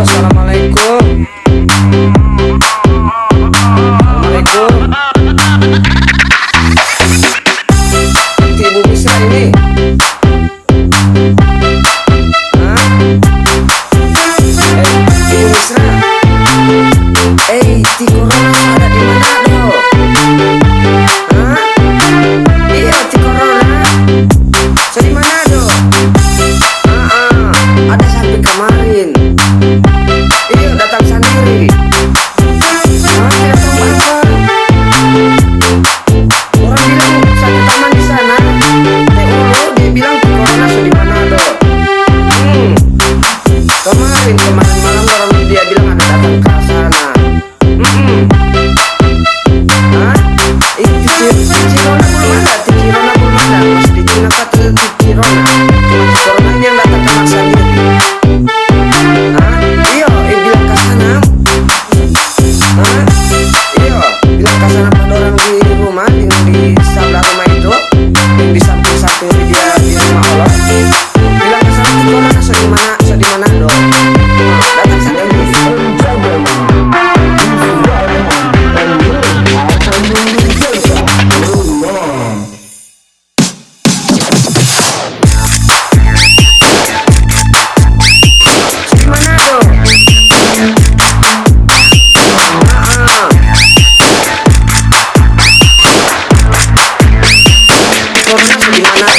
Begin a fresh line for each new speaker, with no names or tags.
Assalamualaikum. Ibu Misra ini. Ibu Misra. Ti Corona ada di Manado. Iya, Ti Corona. Di Manado. Ada sampai kemarin. Iya, datang sendiri. Tidak tahu apa. Orang bilang satu taman di sana. Dia bilang Ti Corona di Manado. Kemarin malam orang dia bilang ada datang ke sana. Cirona belum ada, Cirona belum ada. Masih di Cina kata Cirona. Cuma Corona ini yang datang ke sendiri. Iya, bilang ke sana. Iya, bilang ke sana pada orang di rumah, yang di sebelah rumah itu, yang di samping-samping dia di rumah Allah. Bilang ke sana Ti Corona di mana dong. Datang sendiri. Di mana